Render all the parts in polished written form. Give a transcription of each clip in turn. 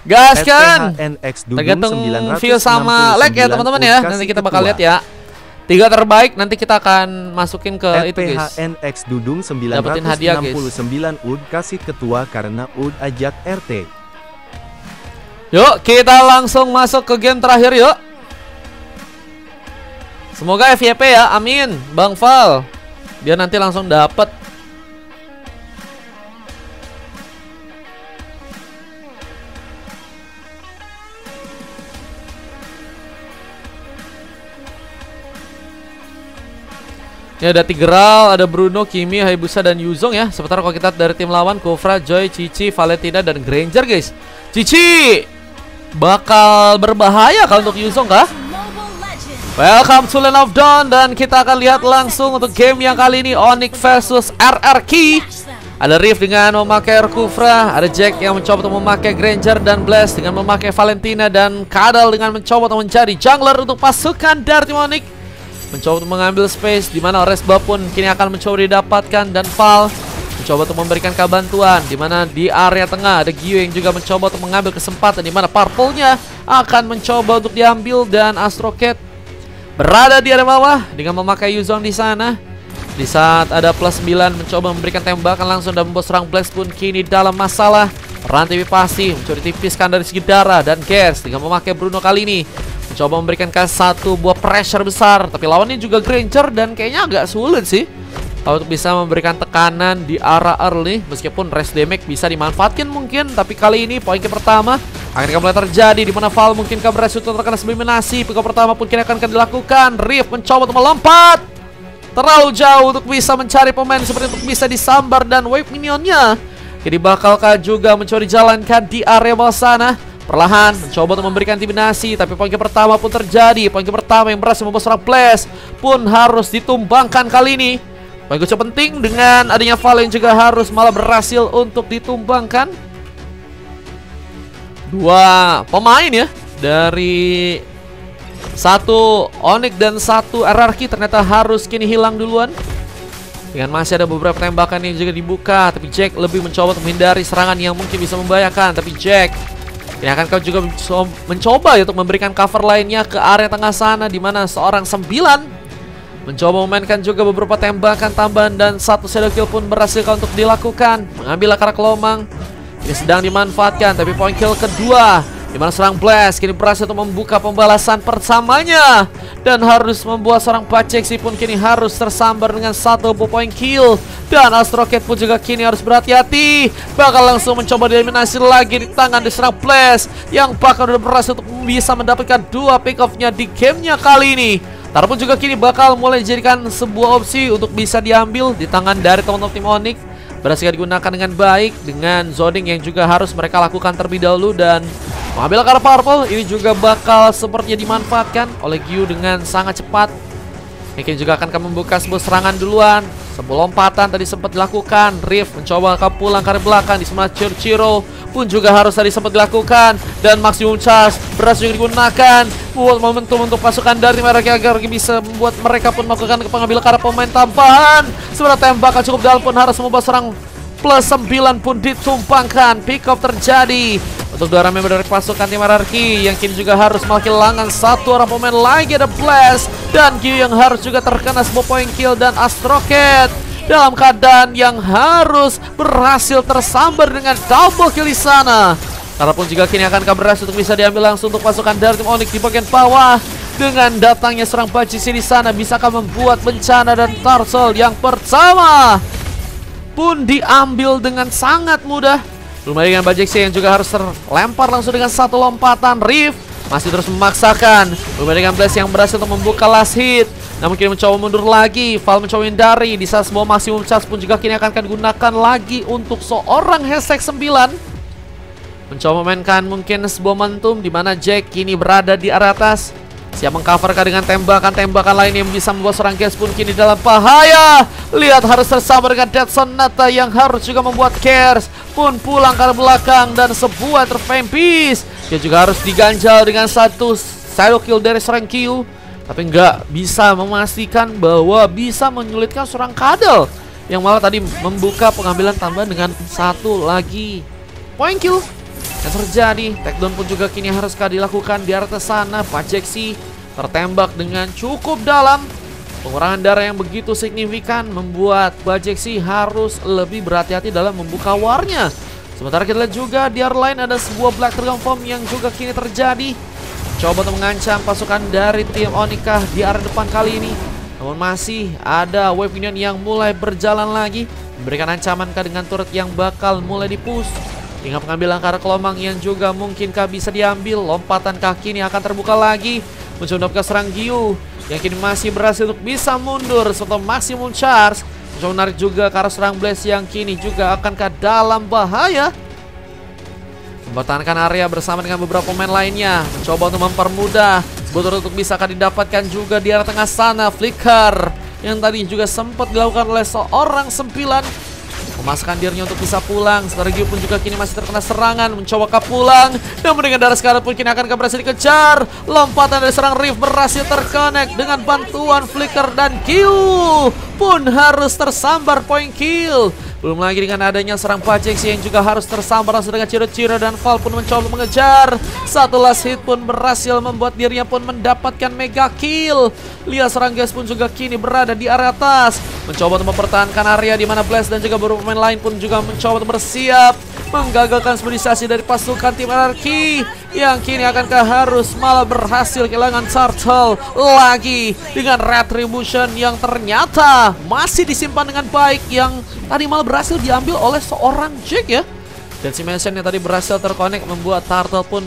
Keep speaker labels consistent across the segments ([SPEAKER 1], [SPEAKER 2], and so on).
[SPEAKER 1] Gaskan.
[SPEAKER 2] SPHNX Dudung
[SPEAKER 1] Tergantung
[SPEAKER 2] 969
[SPEAKER 1] view sama like ya teman-teman ya. Nanti kita bakal lihat ya. 3 terbaik nanti kita akan masukin ke itu guys.
[SPEAKER 2] SPHNX Dudung
[SPEAKER 1] Dapetin hadiah, guys.
[SPEAKER 2] 969 UD kasih ketua karena UD ajak RT.
[SPEAKER 1] Yuk kita langsung masuk ke game terakhir yuk. Semoga FYP ya, amin Bang Val. Biar nanti langsung dapet. Ini ada Tigreal, ada Bruno, Kimi, Hayabusa, dan Yuzong ya. Sementara kalau kita dari tim lawan, Kufra, Joy, Cici, Valentina, dan Granger guys. Cici bakal berbahaya kalau untuk Yuzong kah? Welcome to Land of Dawn. Dan kita akan lihat langsung untuk game yang kali ini, Onyx versus RRQ. Ada Riff dengan memakai Kufra, ada Jack yang mencoba untuk memakai Granger, dan Blast dengan memakai Valentina, dan Kadal dengan mencoba untuk menjadi jungler untuk pasukan dari tim Onyx. Mencoba untuk mengambil space, di mana Resba pun kini akan mencoba didapatkan, dan Val mencoba untuk memberikan kebantuan, di mana di area tengah ada Gio yang juga mencoba untuk mengambil kesempatan, di mana Purple-nya akan mencoba untuk diambil, dan Astrocat berada di area bawah dengan memakai Yuzong di sana. Di saat ada plus 9 mencoba memberikan tembakan langsung, dan membuat serang Blast pun kini dalam masalah. Rantai pasti mencoba ditipiskan dari segi darah, dan Gers dengan memakai Bruno kali ini mencoba memberikan satu buah pressure besar, tapi lawannya juga Granger, dan kayaknya agak sulit sih untuk bisa memberikan tekanan di arah early. Meskipun rest damage bisa dimanfaatkan mungkin, tapi kali ini poin pertama akan mulai terjadi, di mana Val mungkin berhasil untuk terkena eliminasi. Pick pertama pun kini akan dilakukan. Riff mencoba untuk melompat terlalu jauh untuk bisa mencari pemain seperti untuk bisa disambar, dan wave minionnya kini bakalkah juga mencoba dijalankan di area bawah sana. Perlahan mencoba untuk memberikan eliminasi, tapi poin pertama pun terjadi. Poin pertama yang berhasil membuat seorang Blast pun harus ditumbangkan kali ini. Poin cukup penting dengan adanya Val yang juga harus malah berhasil untuk ditumbangkan. Dua pemain ya dari satu Onyx dan satu RRQ ternyata harus kini hilang duluan. Dengan masih ada beberapa tembakan yang juga dibuka, tapi Jack lebih mencoba untuk menghindari serangan yang mungkin bisa membahayakan. Tapi Jack ini akan kau juga mencoba untuk memberikan cover lainnya ke area tengah sana, di mana seorang 9 mencoba memainkan juga beberapa tembakan tambahan, dan satu shadow kill pun berhasil untuk dilakukan. Mengambil akar kelomang ini sedang dimanfaatkan, tapi poin kill kedua di mana serang Blast kini berhasil untuk membuka pembalasan persamanya, dan harus membuat seorang Paceksi pun kini harus tersambar dengan satu poin kill. Dan Astrocat pun juga kini harus berhati-hati, bakal langsung mencoba dieliminasi lagi di tangan diserang Blast, yang bakal udah berhasil untuk bisa mendapatkan dua pick off-nya di gamenya kali ini. Tar pun juga kini bakal mulai dijadikan sebuah opsi untuk bisa diambil di tangan dari teman-teman tim Onyx. Berhasil digunakan dengan baik dengan zoning yang juga harus mereka lakukan terlebih dahulu, dan mengambil akar Purple ini juga bakal sepertinya dimanfaatkan oleh Gyu dengan sangat cepat. Mungkin juga akan membuka sebuah serangan duluan. Sebuah lompatan tadi sempat dilakukan. Riff mencoba pulang ke belakang, di sebelah Chiro pun juga harus tadi sempat dilakukan, dan maksimum charge berhasil digunakan buat momentum untuk pasukan dari mereka agar bisa membuat mereka pun melakukan pengambil akar pemain tambahan. Sebenarnya tembakan cukup dalam pun harus membuat serang plus 9 pun ditumpangkan. Pick up terjadi untuk dua member dari pasukan tim RRQ yang kini juga harus kehilangan satu orang pemain lagi. Ada Blast dan Gyu yang harus juga terkena sebuah point kill, dan Astrocat dalam keadaan yang harus berhasil tersambar dengan double kill di sana. Walaupun juga kini akan berhasil untuk bisa diambil langsung untuk pasukan dari tim Onyx di bagian bawah. Dengan datangnya serang Bajisi di sana, bisakah membuat bencana, dan Tarsal yang pertama pun diambil dengan sangat mudah. Lumayan dengan Bajiksi yang juga harus terlempar langsung dengan satu lompatan. Riff masih terus memaksakan. Lumayan dengan Blast yang berhasil untuk membuka last hit, namun kini mencoba mundur lagi. Val mencoba hindari. Di saat semua maksimum charge pun juga kini akan digunakan lagi untuk seorang hashtag 9. Mencoba memainkan mungkin sebuah momentum, di mana Jack kini berada di area atas, siap mengcoverkan dengan tembakan-tembakan lain yang bisa membuat seorang Gers pun kini dalam bahaya. Lihat harus tersambar dengan Dead Sonata yang harus juga membuat Gers pun pulang ke belakang, dan sebuah terfempis. Dia juga harus diganjal dengan satu shadow kill dari seorang Q, tapi nggak bisa memastikan bahwa bisa menyulitkan seorang Kadal yang malah tadi membuka pengambilan tambahan dengan satu lagi point kill. yang terjadi. Takedown pun juga kini haruskah dilakukan di atas sana. Bajeksi tertembak dengan cukup dalam. Pengurangan darah yang begitu signifikan membuat Bajeksi harus lebih berhati-hati dalam membuka warnya. Sementara kita lihat juga di area lain ada sebuah Black Dragon Form yang juga kini terjadi. Coba untuk mengancam pasukan dari tim Onyx di area depan kali ini. Namun masih ada wave minion yang mulai berjalan lagi, memberikan ancaman dengan turret yang bakal mulai dipush. Hingga pengambilan ke arah Kelomang yang juga mungkinkah bisa diambil. Lompatan kaki ini akan terbuka lagi. Mencoba serang Gyu yang kini masih berhasil untuk bisa mundur serta maksimum charge. Mencoba menarik juga ke arah serang Blaze yang kini juga akankah dalam bahaya. Mempertahankan area bersama dengan beberapa pemain lainnya. Mencoba untuk mempermudah. Betul untuk bisa akan didapatkan juga di arah tengah sana. Flicker yang tadi juga sempat dilakukan oleh seorang 9. Memasakkan dirinya untuk bisa pulang. Sementara Gyu pun juga kini masih terkena serangan. Mencoba pulang. Dan dengan darah sekarang pun kini akan berhasil dikejar. Lompatan dari serang Rift berhasil terkonek dengan bantuan Flicker. Dan Gyu pun harus tersambar point kill. Belum lagi dengan adanya serang Bajeksi yang juga harus tersambar langsung dengan Ciro-Ciro. Dan Val pun mencoba mengejar. Satu last hit pun berhasil membuat dirinya pun mendapatkan mega kill. Lihat serang Gas pun juga kini berada di area atas. Mencoba untuk mempertahankan area di mana Blaze dan juga beberapa pemain lain pun juga mencoba untuk bersiap. Menggagalkan mobilisasi dari pasukan tim Anarki yang kini akankah harus malah berhasil kehilangan Turtle lagi dengan Retribution yang ternyata masih disimpan dengan baik, yang tadi malah berhasil diambil oleh seorang Jack ya. Dan si Mansion yang tadi berhasil terkonek membuat Turtle pun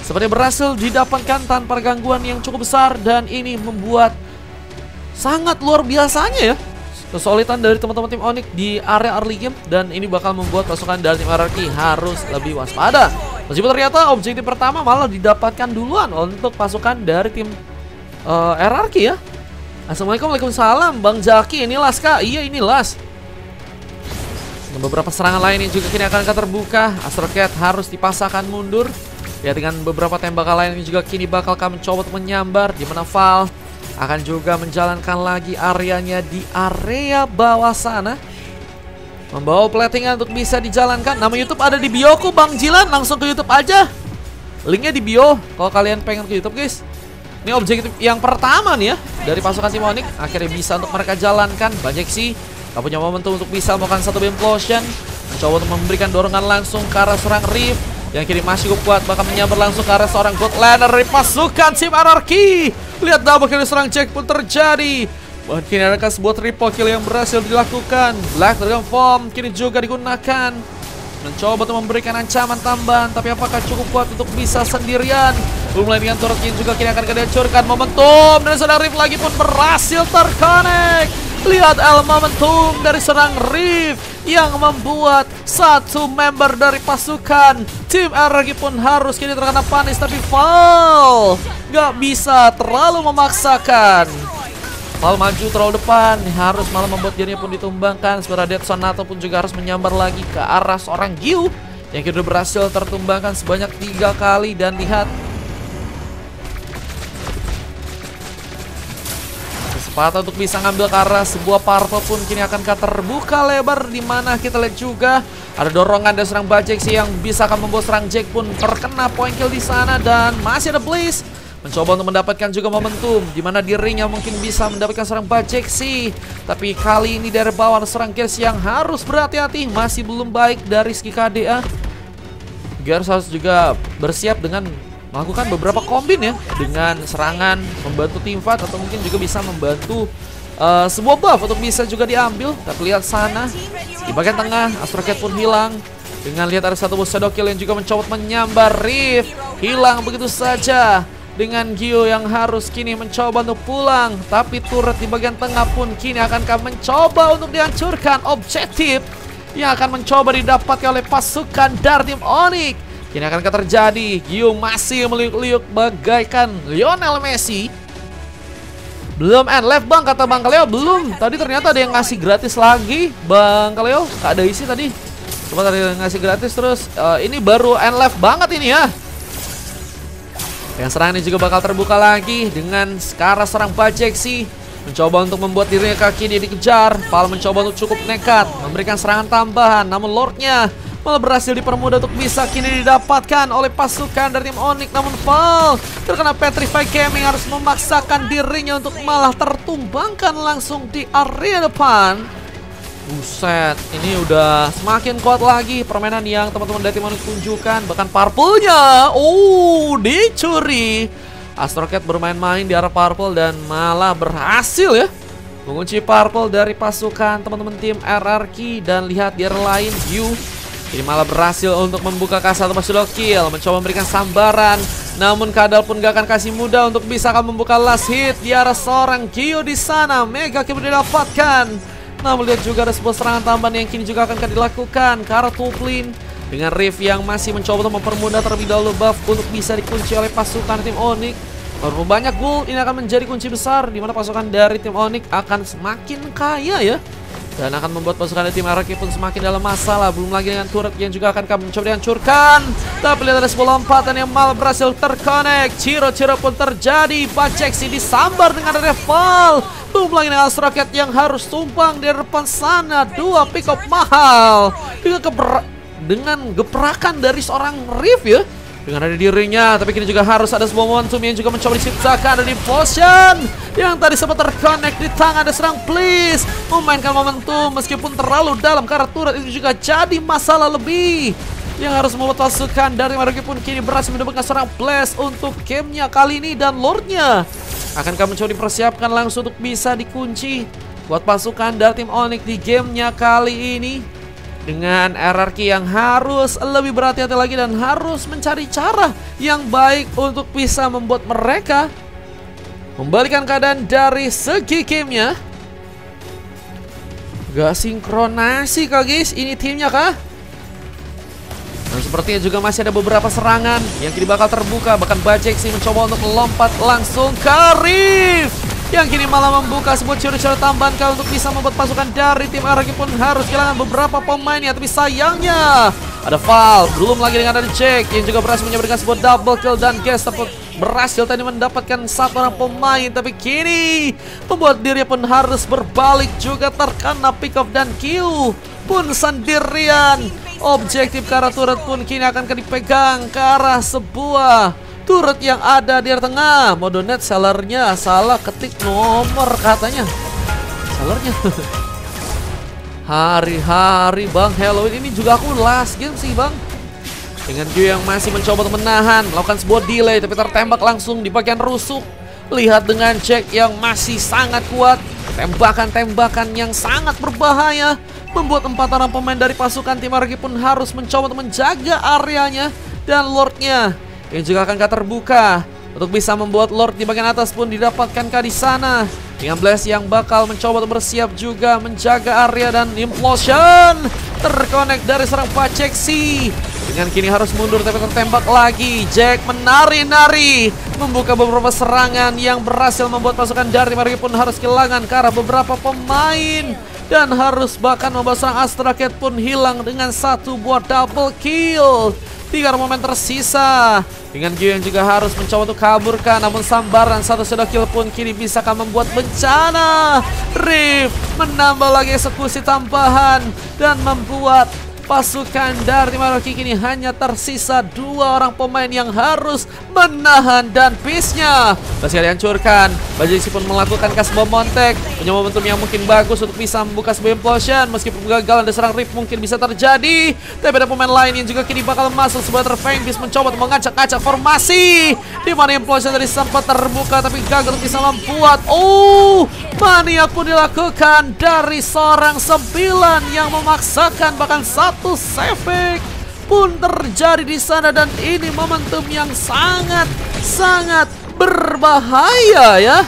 [SPEAKER 1] seperti berhasil didapatkan tanpa gangguan yang cukup besar. Dan ini membuat sangat luar biasanya ya kesulitan dari teman-teman tim Onyx di area early game. Dan ini bakal membuat pasukan dari tim Anarki harus lebih waspada. Meskipun ternyata objektif pertama malah didapatkan duluan untuk pasukan dari tim Anarki ya. Assalamualaikum, waalaikumsalam Bang Jaki, ini Las kah? Iya ini Las. Dan beberapa serangan lain yang juga kini akan terbuka. Astro Cat harus dipasangkan mundur. Ya, dengan beberapa tembakan lain yang juga kini bakal kami mencoba untuk menyambar. Di mana Val akan juga menjalankan lagi areanya di area bawah sana. Membawa platingan untuk bisa dijalankan. Nama YouTube ada di bioku Bang Jilan. Langsung ke YouTube aja. Linknya di bio kalau kalian pengen ke YouTube guys. Ini objektif yang pertama nih ya dari pasukan tim Onyx. Akhirnya bisa untuk mereka jalankan. Bajeksi tak punya momentum untuk bisa melakukan satu beam implosion. Mencoba untuk memberikan dorongan langsung ke arah serang Rift yang kini masih cukup kuat, bakal menyambar langsung ke arah seorang Godlander dari pasukan tim Anarki. Lihat double kill serang Jack pun terjadi. Bahkan kini ada sebuah triple kill yang berhasil dilakukan. Black Dragon Form kini juga digunakan. Mencoba untuk memberikan ancaman tambahan, tapi apakah cukup kuat untuk bisa sendirian? Belum lagi dengan turret yang juga kini akan dihancurkan. Momentum dari serang Rift lagi pun berhasil terkonek. Lihat momentum dari serang Rift yang membuat satu member dari pasukan tim RRQ pun harus kini terkena panis. Tapi Val gak bisa terlalu memaksakan. Val maju terlalu depan, harus malah membuat dirinya pun ditumbangkan. Sementara Dead Sonato pun juga harus menyambar lagi ke arah seorang Gyu yang kini berhasil tertumbangkan sebanyak 3 kali. Dan lihat kesempatan untuk bisa ngambil ke arah sebuah purple pun kini akan terbuka lebar. Dimana kita lihat juga ada dorongan dari serang Bajeksi yang bisa akan membuat serang Jack pun terkena point kill di sana. Dan masih ada Blaze mencoba untuk mendapatkan juga momentum, dimana dirinya mungkin bisa mendapatkan serang Bajeksi. Tapi kali ini dari bawah ada serang Gas yang harus berhati-hati. Masih belum baik dari segi KDA. Gas harus juga bersiap dengan melakukan beberapa kombin ya, dengan serangan membantu tim fight atau mungkin juga bisa membantu sebuah buff untuk bisa juga diambil. Tapi lihat sana di bagian tengah Astro Cat pun hilang. Dengan lihat ada satu shadow kill yang juga mencoba menyambar Rift, hilang begitu saja. Dengan Gyu yang harus kini mencoba untuk pulang. Tapi turret di bagian tengah pun kini akan mencoba untuk dihancurkan. Objektif yang akan mencoba didapatkan oleh pasukan dari tim Onyx kini akan terjadi. Gyu masih meliuk-liuk bagaikan Lionel Messi. Belum end live Bang, kata Bang Kaleo. Belum, tadi ternyata ada yang ngasih gratis lagi Bang Kaleo. Gak ada isi tadi, cuma tadi yang ngasih gratis. Terus ini baru end live banget ini ya. Yang serangan ini juga bakal terbuka lagi dengan sekarang serang Bajeksi mencoba untuk membuat dirinya kaki dia dikejar. Val mencoba untuk cukup nekat memberikan serangan tambahan, namun Lordnya malah berhasil dipermudah untuk bisa kini didapatkan oleh pasukan dari tim Onyx. Namun Val terkena Petrify Gaming harus memaksakan dirinya untuk malah tertumbangkan langsung di area depan. Buset, ini udah semakin kuat lagi permainan yang teman-teman dari tim Onyx tunjukkan. Bahkan Purple-nya, dicuri. Astrocat bermain-main di arah Purple dan malah berhasil ya mengunci Purple dari pasukan teman-teman tim RRQ. Dan lihat di arah lain, Gyu ini malah berhasil untuk membuka K1 sudah kill, mencoba memberikan sambaran. Namun Kadal pun gak akan kasih mudah untuk bisa membuka last hit di arah seorang Gyu di sana. Mega kill didapatkan. Namun lihat juga ada sebuah serangan tambahan yang kini juga akan dilakukan ke arah top lane dengan Rift yang masih mencoba untuk mempermudah terlebih dahulu buff untuk bisa dikunci oleh pasukan tim Onyx. Baru banyak gold ini akan menjadi kunci besar di mana pasukan dari tim Onyx akan semakin kaya ya. Dan akan membuat pasukan dari tim RRQ pun semakin dalam masalah. Belum lagi dengan turret yang juga akan kami mencoba dihancurkan. Tapi lihat ada sebuah lompatan yang malah berhasil terconnect. Ciro-ciro pun terjadi. Bajeksi disambar dengan rival. Belum lagi dengan Astrocat yang harus tumpang di depan sana. Dua pick up mahal. Dengan gebrakan dari seorang Rift ya. Dengan ada dirinya, tapi kini juga harus ada sebuah momentum yang juga mencoba diciptakan. Ada di potion yang tadi sempat terconnect di tangan. Ada serang please memainkan momentum meskipun terlalu dalam karena turret itu juga jadi masalah lebih yang harus membuat pasukan dari RRQ pun kini berhasil mendapatkan serang blast untuk gamenya kali ini. Dan Lordnya akan kami mencoba dipersiapkan langsung untuk bisa dikunci buat pasukan dari tim Onyx di gamenya kali ini. Dengan RRQ yang harus lebih berhati-hati lagi dan harus mencari cara yang baik untuk bisa membuat mereka membalikan keadaan dari segi gamenya. Gak sinkronasi kah guys ini timnya kah? Dan sepertinya juga masih ada beberapa serangan yang kini bakal terbuka. Bahkan Bajeksi mencoba untuk melompat langsung ke Rift yang kini malah membuka sebuah ciri-ciri tambahan untuk bisa membuat pasukan dari tim RRQ pun harus kehilangan beberapa pemainnya. Tapi sayangnya ada Val, belum lagi dengan ada Jack yang juga berhasil menyebabkan sebuah double kill. Dan Guest berhasil tadi mendapatkan satu orang pemain, tapi kini membuat dirinya pun harus berbalik juga terkena pick off. Dan Q pun sendirian. Objektif ke arah turret pun kini akan dipegang ke arah sebuah turret yang ada di tengah. Mode net sellernya salah ketik nomor katanya. Sellernya hari-hari bang Halloween ini juga aku last game sih bang. Dengan Gyu yang masih mencoba untuk menahan, melakukan sebuah delay tapi tertembak langsung di bagian rusuk. Lihat dengan Jack yang masih sangat kuat. Tembakan-tembakan yang sangat berbahaya membuat 4 orang pemain dari pasukan tim RRQ pun harus mencoba untuk menjaga areanya. Dan Lordnya yang juga akan terbuka untuk bisa membuat Lord di bagian atas pun didapatkan di sana. Dengan Blast yang bakal mencoba untuk bersiap juga menjaga area. Dan Implosion terconnect dari serang Bajeksi. Dengan kini harus mundur tapi tertembak lagi. Jack menari-nari membuka beberapa serangan yang berhasil membuat pasukan dari RRQ pun harus kehilangan ke arah beberapa pemain. Dan harus bahkan membuat serang Astrocat pun hilang dengan satu buah double kill. 3 momen tersisa. Dengan Gyu yang juga harus mencoba untuk kaburkan. Namun sambaran satu shadow kill pun kini bisa membuat bencana. Rift menambah lagi eksekusi tambahan dan membuat pasukan dari RRQ kini hanya tersisa 2 orang pemain yang harus menahan. Dan piece-nya masih dihancurkan. Bajeksi pun melakukan sebuah montek, punya momentum yang mungkin bagus untuk bisa membuka sebuah implosion. Meskipun kegagalan dari serang Rift mungkin bisa terjadi, tapi ada pemain lain yang juga kini bakal masuk. Sebuah Terfang Beast mencoba untuk mengacak-acak formasi, di mana implosion tadi sempat terbuka tapi gagal untuk bisa membuat maniak pun dilakukan dari seorang 9 yang memaksakan. Bahkan satu save pun terjadi di sana. Dan ini momentum yang sangat berbahaya ya.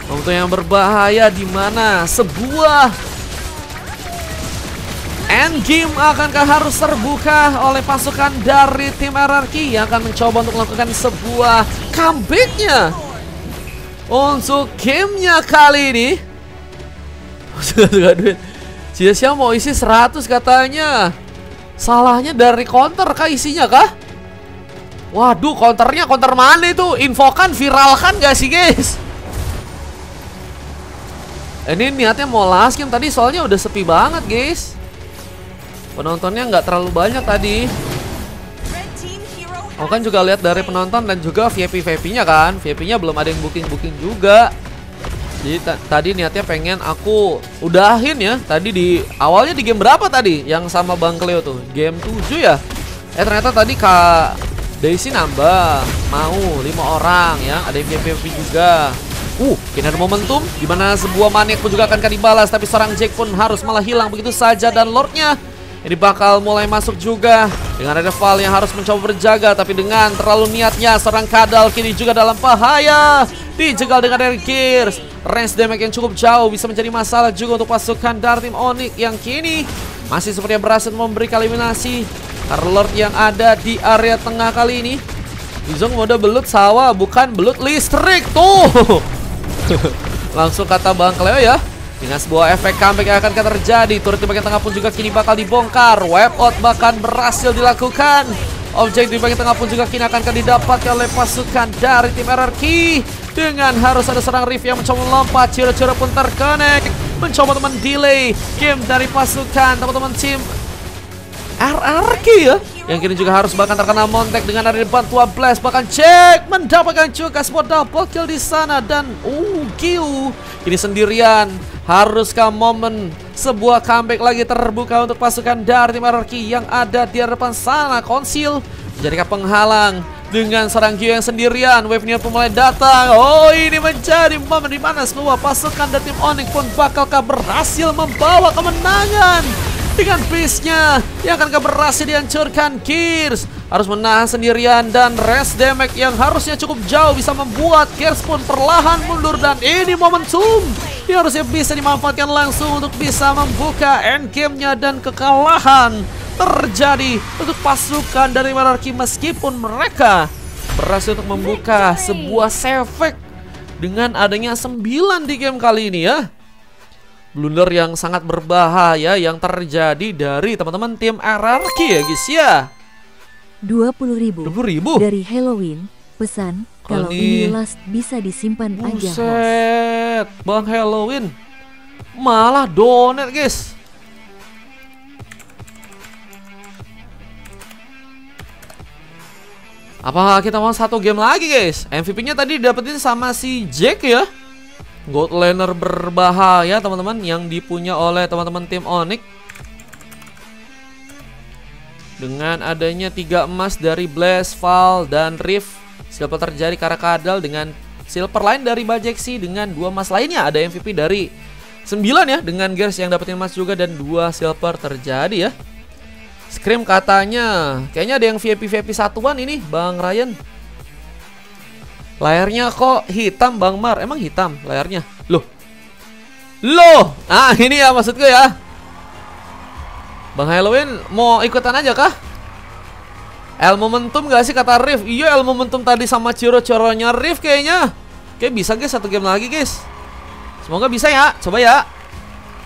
[SPEAKER 1] Momentum yang berbahaya di mana sebuah endgame akankah harus terbuka oleh pasukan dari tim RRQ yang akan mencoba untuk melakukan sebuah comeback-nya untuk gamenya kali ini. Suka duit. Cia-cia mau isi 100 katanya. Salahnya dari counter kah isinya kah? Waduh, counternya counter mana itu? Infokan, viralkan gak sih guys? Ini niatnya mau last game tadi soalnya udah sepi banget guys. penontonnya nggak terlalu banyak tadi. Aku kan juga lihat dari penonton dan juga VIP-VIP-nya kan. VIP-nya belum ada yang booking-booking juga. Jadi tadi niatnya pengen aku udahin ya. Tadi di awalnya di game berapa tadi? Yang sama Bang Cleo tuh. Game 7 ya? Ternyata tadi Kak Daisy nambah. Mau 5 orang ya. Ada yang VIP juga. Kini ada momentum dimana sebuah maniak pun juga akan dibalas. Tapi seorang Jack pun harus malah hilang begitu saja. Dan Lordnya ini bakal mulai masuk juga. Dengan ada Val yang harus mencoba berjaga. Tapi dengan terlalu niatnya seorang Kadal kini juga dalam bahaya. Dijegal dengan Air Gears. Range damage yang cukup jauh bisa menjadi masalah juga untuk pasukan dari tim Onyx yang kini masih sepertinya berhasil memberikan eliminasi Lord yang ada di area tengah kali ini. Izong mode belut sawah bukan belut listrik tuh. Langsung kata Bang Cleo ya. Dengan sebuah efek comeback yang akan terjadi. Turret di bagian tengah pun juga kini bakal dibongkar. Wipe out bahkan berhasil dilakukan. Objek di bagian tengah pun juga kini akan didapatkan oleh pasukan dari tim RRQ. Dengan harus ada seorang Riff yang mencoba melompat. Ciro-ciro pun terkonek. Mencoba teman delay game dari pasukan teman-teman tim RRQ ya. Yang kini juga harus bahkan terkena montek dengan ada bantuan blast. Bahkan Jack mendapatkan juga sebuah double kill di sana. Dan Giu kini sendirian. Haruskah momen sebuah comeback lagi terbuka untuk pasukan dari tim RRQ yang ada di depan sana? Konsil menjadikan penghalang dengan seorang Giu yang sendirian. Wave-nya pun mulai datang. Ini menjadi momen di mana semua pasukan dari tim Onyx pun bakalkah berhasil membawa kemenangan. Dengan base-nya yang akan berhasil dihancurkan. Gears harus menahan sendirian dan rest damage yang harusnya cukup jauh bisa membuat Gears pun perlahan mundur. Dan ini momentum yang harusnya bisa dimanfaatkan langsung untuk bisa membuka endgame-nya. Dan kekalahan terjadi untuk pasukan dari RRQ meskipun mereka berhasil untuk membuka sebuah save dengan adanya 9 di game kali ini ya. Blunder yang sangat berbahaya yang terjadi dari teman-teman tim RRQ ya guys ya.
[SPEAKER 3] 20.000 dari Halloween. Pesan, kalau ini last bisa disimpan aja host.
[SPEAKER 1] Bang Halloween malah donat guys. Apa kita mau satu game lagi guys? MVP-nya tadi dapetin sama si Jack ya. Gold laner berbahaya teman-teman yang dipunya oleh teman-teman tim Onyx. Dengan adanya 3 emas dari Blaze, Val, dan Riff. Silver terjadi karena Kadal dengan silver lain dari Bajeksi. Dengan 2 emas lainnya ada MVP dari 9 ya. Dengan Gears yang dapetin emas juga dan 2 silver terjadi ya. Scream katanya kayaknya ada yang VIP satuan ini Bang Ryan. Layarnya kok hitam Bang Mar? Emang hitam layarnya? Loh, ini ya maksudku ya. Bang Halloween mau ikutan aja kah? El momentum gak sih kata Riff? Iya El momentum tadi sama ciro-cironya Riff kayaknya. Kayak bisa guys satu game lagi guys. Semoga bisa ya, coba ya.